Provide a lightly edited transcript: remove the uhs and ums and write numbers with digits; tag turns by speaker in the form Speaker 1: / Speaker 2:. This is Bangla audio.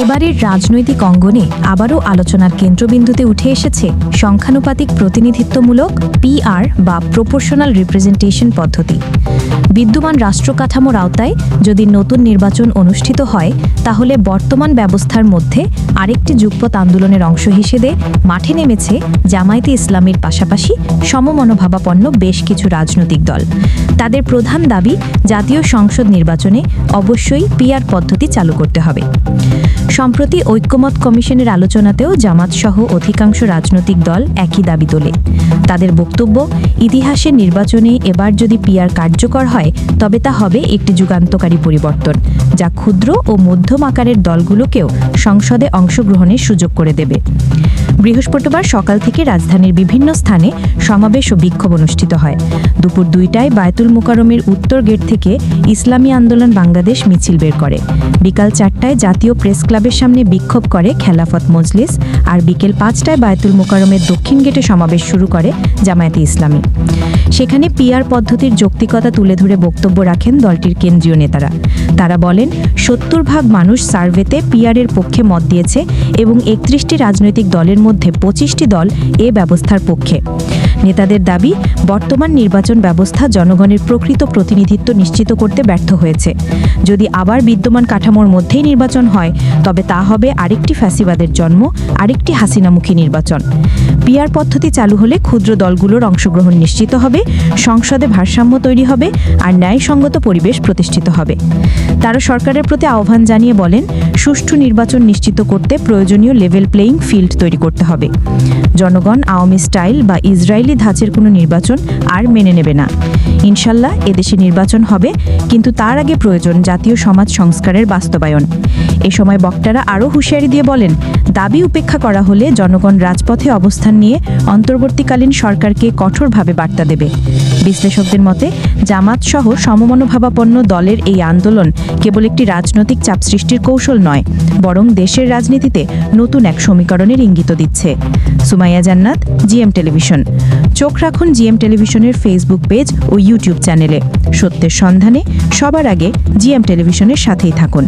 Speaker 1: এবারের রাজনৈতিক অঙ্গনে আবারও আলোচনার কেন্দ্রবিন্দুতে উঠে এসেছে সংখ্যানুপাতিক প্রতিনিধিত্বমূলক পিআর বা প্রপোর্শনাল রিপ্রেজেন্টেশন পদ্ধতি। বিদ্যমান রাষ্ট্রকাঠামোর আওতায় যদি নতুন নির্বাচন অনুষ্ঠিত হয়, তাহলে বর্তমান ব্যবস্থার মধ্যে আরেকটি যুগপৎ আন্দোলনের অংশ হিসেবে মাঠে নেমেছে জামায়াতে ইসলামীর পাশাপাশি সমমনোভাবাপন্ন বেশ কিছু রাজনৈতিক দল। তাদের প্রধান দাবি, জাতীয় সংসদ নির্বাচনে অবশ্যই পিআর পদ্ধতি চালু করতে হবে। সম্প্রতি ঐক্যমত কমিশনের আলোচনাতেও জামাতসহ অধিকাংশ রাজনৈতিক দল একই দাবি তোলে। তাদের বক্তব্য, ইতিহাসের নির্বাচনে এবার যদি পিআর কার্যকর হয়, তবে তা হবে একটি যুগান্তকারী পরিবর্তন, যা ক্ষুদ্র ও মধ্যম আকারের দলগুলোকেও সংসদে অংশগ্রহণের সুযোগ করে দেবে। বৃহস্পতিবার সকাল থেকে রাজধানীর বিভিন্ন স্থানে সমাবেশ ও বিক্ষোভ অনুষ্ঠিত হয়। দুপুর 2টায় বায়তুল মোকাররমের উত্তর গেট থেকে ইসলামী আন্দোলন বাংলাদেশ মিছিল বের করে। বিকাল 4টায় জাতীয় প্রেস ক্লাবের সামনে বিক্ষোভ করে খেলাফত মজলিস, আর বিকেল 5টায় বায়তুল মোকাররমের দক্ষিণ গেটে সমাবেশ শুরু করে জামায়াতে ইসলামী। সেখানে পিআর পদ্ধতির যৌক্তিকতা তুলে ধরে বক্তব্য রাখেন দলটির কেন্দ্রীয় নেতারা। তারা বলেন, 70% মানুষ সার্ভেতে পিআরের পক্ষে মত দিয়েছে এবং 31টি রাজনৈতিক দলের মধ্যে 25টি দল এ ব্যবস্থার পক্ষে। নেতাদের দাবি, বর্তমান নির্বাচন ব্যবস্থা জনগণের প্রকৃত প্রতিনিধিত্ব নিশ্চিত করতে ব্যর্থ হয়েছে। যদি আবার বিদ্যমান কাঠামোর মধ্যেই নির্বাচন হয়, তবে তা হবে আরেকটি ফ্যাসিবাদের জন্ম, আরেকটি হাসিনামুখী নির্বাচন। পিআর পদ্ধতি চালু হলে ক্ষুদ্র দলগুলোর অংশগ্রহণ নিশ্চিত হবে, সংসদে ভারসাম্য তৈরি হবে আর ন্যায়সঙ্গত পরিবেশ প্রতিষ্ঠিত হবে। তারা সরকারের প্রতি আহ্বান জানিয়ে বলেন, সুষ্ঠু নির্বাচন নিশ্চিত করতে প্রয়োজনীয় লেভেল প্লেয়িং ফিল্ড তৈরি করতে হবে। জনগণ আওয়ামী স্টাইল বা ইসরায়েলি ধাঁচের কোনো নির্বাচন আর মেনে নেবে না। ইনশাল্লাহ এদেশে নির্বাচন হবে, কিন্তু তার আগে প্রয়োজন জাতীয় সমাজ সংস্কারের বাস্তবায়ন। এ সময় বক্তারা আরও হুঁশিয়ারি দিয়ে বলেন, দাবি উপেক্ষা করা হলে জনগণ রাজপথে অবস্থান নিয়ে অন্তর্বর্তীকালীন সরকারকে কঠোরভাবে বার্তা দেবে। বিশ্লেষকদের মতে, জামাতসহ সমমনোভাবাপন্ন দলের এই আন্দোলন কেবল একটি রাজনৈতিক চাপ সৃষ্টির কৌশল নয়, বরং দেশের রাজনীতিতে নতুন এক সমীকরণের ইঙ্গিত দিচ্ছে। সুমাইয়া জান্নাত, জিএম টেলিভিশন। চোখ রাখুন জিএম টেলিভিশনের ফেসবুক পেজ ও ইউটিউব চ্যানেলে। সত্যের সন্ধানে সবার আগে জিএম টেলিভিশনের সাথেই থাকুন।